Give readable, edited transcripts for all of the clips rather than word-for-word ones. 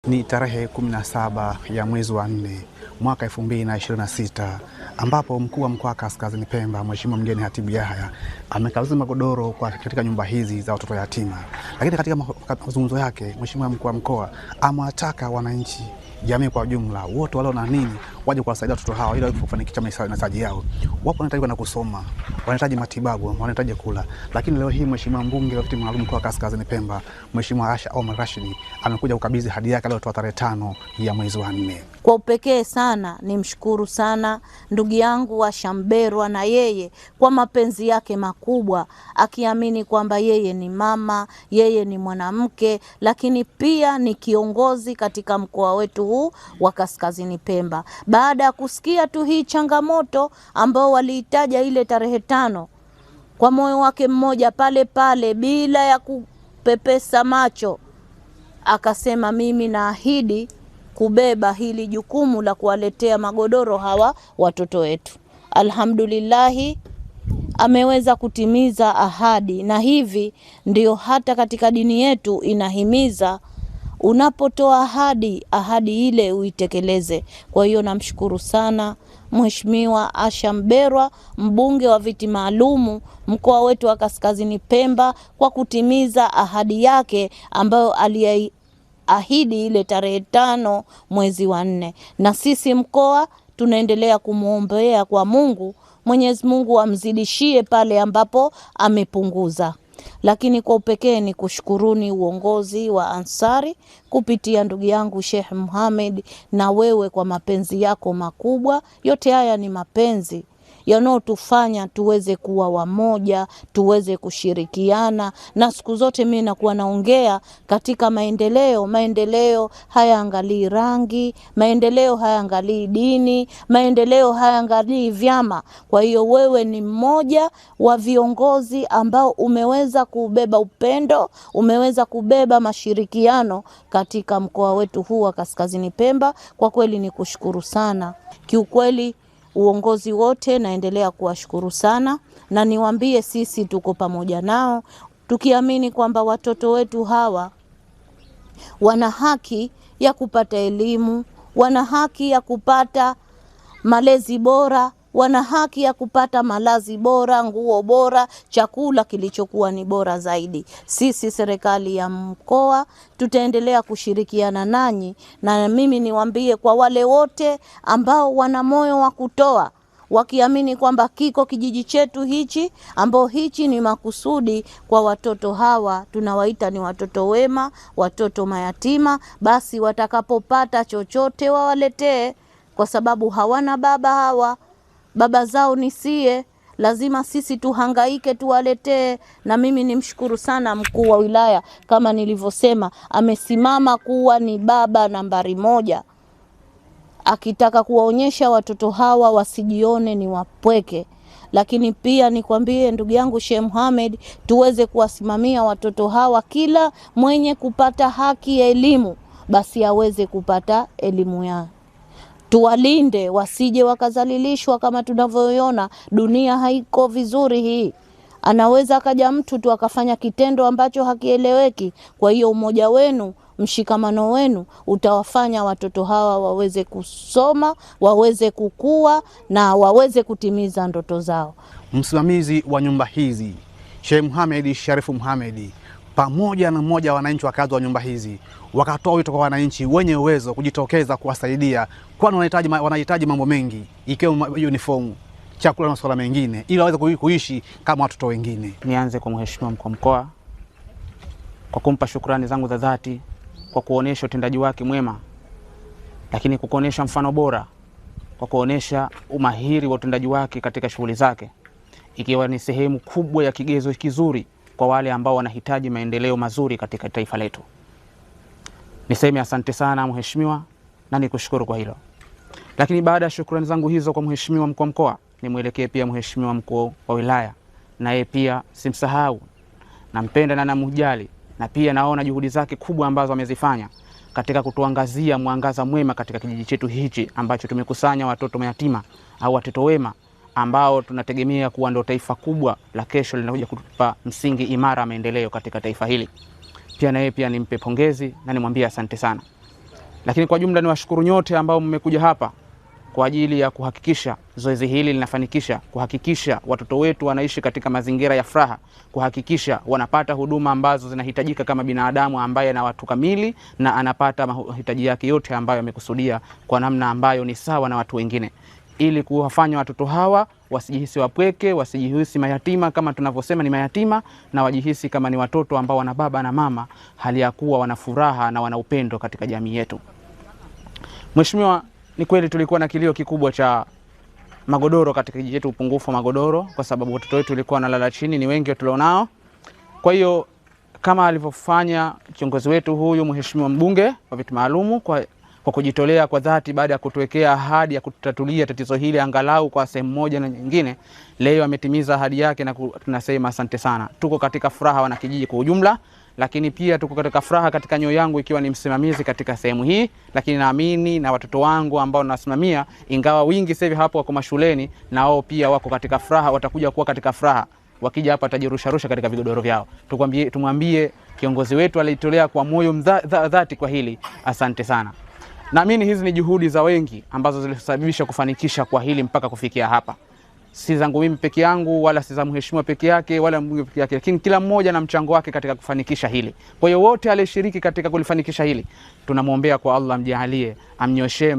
Ni tarehe 17 ya mwezi wa 4 mwaka 2026 ambapo mkuu wa mkoa Kaskazini Pemba Mheshimiwa Mgeni Hatibu Yahya amekabidhi magodoro katika nyumba hizi za watoto yatima. Lakini katika mazungumzo yake Mheshimiwa mkuu wa mkoa amewataka wananchi, jamii kwa ujumla, wote walio na nini waje kuwasaidia watoto hao ili waweze kufanikisha mahitaji yao. Wapo wanahitaji kwenda kusoma, wanahitaji matibabu, wanahitaji kula. Lakini leo hii Mheshimiwa mbunge wa viti maalum mkoa wa Kaskazini Pemba Mheshimiwa Asha Omar Rashid amekuja kukabidhi hadi yake aliyotoa tarehe 5 ya mwezi wa 4. Kwa upekee sana nimshukuru sana ndugu yangu Asha Mberwa, na yeye kwa mapenzi yake makubwa, akiamini kwamba yeye ni mama, yeye ni mwanamke, lakini pia ni kiongozi katika mkoa wetu huu wa Kaskazini Pemba. Baada ya kusikia tu hii changamoto ambao waliitaja ile tarehe 5, kwa moyo wake mmoja pale pale bila ya kupepesa macho akasema, mimi naahidi kubeba hili jukumu la kuwaletea magodoro hawa watoto wetu. Alhamdulillahi ameweza kutimiza ahadi, na hivi ndio hata katika dini yetu inahimiza unapotoa ahadi ile uitekeleze. Kwa hiyo namshukuru sana Mheshimiwa Asha Mberwa, mbunge wa viti maalumu mkoa wetu wa Kaskazini Pemba, kwa kutimiza ahadi yake ambayo aliahidi ile tarehe 5 mwezi wa 4. Na sisi mkoa tunaendelea kumuombea kwa Mungu, Mwenyezi Mungu amzidishie pale ambapo amepunguza. Lakini kwa upekee ni kushukuruni uongozi wa Ansari kupitia ndugu yangu Sheikh Muhammad, na wewe kwa mapenzi yako makubwa. Yote haya ni mapenzi yanayotufanya tuweze kuwa wamoja, tuweze kushirikiana. Na siku zote mimi nakuwa naongea katika maendeleo hayaangalii rangi, maendeleo hayaangalii dini, maendeleo hayaangalii vyama. Kwa hiyo wewe ni mmoja wa viongozi ambao umeweza kubeba upendo, umeweza kubeba mashirikiano katika mkoa wetu huu wa Kaskazini Pemba. Kwa kweli ni kushukuru sana. Kiukweli uongozi wote naendelea kuwashukuru sana, na niwaambie sisi tuko pamoja nao, tukiamini kwamba watoto wetu hawa wana haki ya kupata elimu, wana haki ya kupata malezi bora, wana haki ya kupata malazi bora, nguo bora, chakula kilichokuwa ni bora zaidi. Sisi serikali ya mkoa tutaendelea kushirikiana nanyi, na mimi niwaambie kwa wale wote ambao wana moyo wa kutoa, wakiamini kwamba kiko kijiji chetu hichi ambao hichi ni makusudi kwa watoto hawa, tunawaita ni watoto wema, watoto mayatima, basi watakapopata chochote wawaletee, kwa sababu hawana baba hawa, baba zao ni sie, lazima sisi tuhangaike tuwaletee. Na mimi nimshukuru sana mkuu wa wilaya, kama nilivyosema, amesimama kuwa ni baba nambari 1, akitaka kuwaonyesha watoto hawa wasijione ni wapweke. Lakini pia nikwambie ndugu yangu Sheikh Muhammad, tuweze kuwasimamia watoto hawa, kila mwenye kupata haki ya elimu basi aweze kupata elimu yao. Tuwalinde wasije wakazalilishwa kama tunavyoona dunia haiko vizuri hii. Anaweza kaja mtu tu akafanya kitendo ambacho hakieleweki. Kwa hiyo umoja wenu, mshikamano wenu utawafanya watoto hawa waweze kusoma, waweze kukua na waweze kutimiza ndoto zao. Msimamizi wa nyumba hizi Sheikh Muhammad Sharifu Muhammad pamoja na mmoja wa wananchi wakazi wa nyumba hizi wakatoa wito kwa wananchi wenye uwezo kujitokeza kuwasaidia, kwani wanahitaji mambo mengi ikiwemo uniform, chakula na masuala mengine, ili waweze kuishi kama watoto wengine. Nianze kwa Mheshimiwa mkuu wa mkoa kwa kumpa shukrani zangu za dhati kwa kuonesha utendaji wake mwema, lakini kuonesha mfano bora, kwa kuonesha umahiri wa utendaji wake katika shughuli zake, ikiwa ni sehemu kubwa ya kigezo kizuri kwa wale ambao wanahitaji maendeleo mazuri katika taifa letu. Niseme asante sana Mheshimiwa, na nikushukuru kwa hilo. Lakini baada ya shukrani zangu hizo kwa Mheshimiwa mkuu wa mkoa, nimwelekee pia Mheshimiwa mkuu wa wilaya, na yeye pia simsahau, nampenda na namjali, na pia naona juhudi zake kubwa ambazo amezifanya katika kutuangazia mwangaza mwema katika kijiji chetu hichi ambacho tumekusanya watoto mayatima au watoto wema ambao tunategemea kuwa ndio taifa kubwa la kesho linakuja kutupa msingi imara maendeleo katika taifa hili. Pia na yeye pia nimpe pongezi na nimwambie asante sana. Lakini kwa jumla ni washukuru nyote ambao mmekuja hapa kwa ajili ya kuhakikisha zoezi hili linafanikisha, kuhakikisha watoto wetu wanaishi katika mazingira ya furaha, kuhakikisha wanapata huduma ambazo zinahitajika kama binadamu ambaye na watu kamili na anapata mahitaji yake yote ambayo amekusudia kwa namna ambayo ni sawa na watu wengine, ili kuwafanya watoto hawa wasijihisi wapweke, wasijihisi mayatima kama tunavyosema ni mayatima, na wajihisi kama ni watoto ambao wana baba na mama, hali ya kuwa wana furaha na wana upendo katika jamii yetu. Mheshimiwa, ni kweli tulikuwa na kilio kikubwa cha magodoro katika kijiji chetu, upungufu wa magodoro, kwa sababu watoto wetu walikuwa wanalala chini, ni wengi tulionao. Kwa hiyo kama alivyofanya kiongozi wetu huyu Mheshimiwa mbunge wa viti maalumu kwa kujitolea kwa dhati, baada ya kutuwekea ahadi ya kutatulia tatizo hili angalau kwa sehemu moja na nyingine, leo ametimiza ahadi yake na tunasema asante sana. Tuko katika furaha wana kijiji kwa ujumla, lakini pia tuko katika furaha katika nyoyo yangu ikiwa ni msimamizi katika sehemu hii, lakini naamini na watoto wangu ambao nasimamia, ingawa wingi sasa hivi hapo wako mashuleni, na wao pia wako katika furaha, watakuja kuwa katika furaha. Wakija hapa tajirusha katika vigodoro vyao. Tumwambie kiongozi wetu alitolea kwa moyo dhati kwa hili, asante sana. Naamini hizi ni juhudi za wengi ambazo zilisababisha kufanikisha kwa hili mpaka kufikia hapa. Si zangu mimi peke yangu, wala si za mheshimiwa peke yake, wala mbunge peke yake, lakini kila mmoja na mchango wake katika kufanikisha hili. Kwa hiyo wote aliyeshiriki katika kulifanikisha hili, tunamwombea kwa Allah amjalie, amnyoshee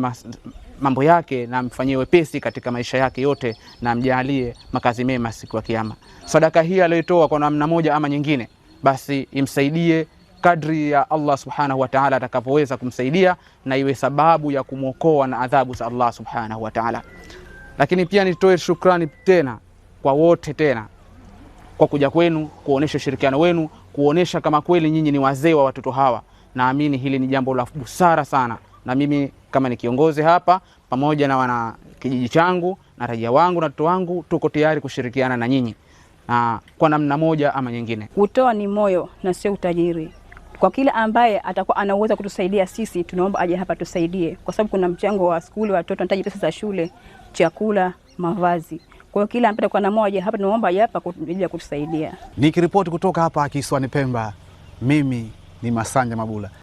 mambo yake na amfanyie wepesi katika maisha yake yote, na amjalie makazi mema siku ya kiyama. Sadaka hii aliyotoa kwa namna moja ama nyingine, basi imsaidie kadri ya Allah subhanahu wa ta'ala atakapoweza kumsaidia, na iwe sababu ya kumwokoa na adhabu za Allah subhanahu wa ta'ala. Lakini pia nitoe shukrani tena kwa wote tena kwa kuja kwenu, kuonesha ushirikiano wenu, kuonesha kama kweli nyinyi ni wazee wa watoto hawa. Naamini hili ni jambo la busara sana, na mimi kama ni kiongozi hapa pamoja na wana kijiji changu na raia wangu na watoto wangu, tuko tayari kushirikiana na nyinyi kwa namna moja ama nyingine. Kutoa ni moyo na sio utajiri. Kwa kila ambaye atakuwa anaweza kutusaidia sisi, tunaomba aje hapa tusaidie, kwa sababu kuna mchango wa shule, watoto wanahitaji pesa za shule, chakula, mavazi. Kwa hiyo kila ambaye atakuwa na moja hapa, tunaomba aje hapa kutusaidia. Nikiripoti kutoka hapa kisiwani Pemba, mimi ni Masanja Mabula.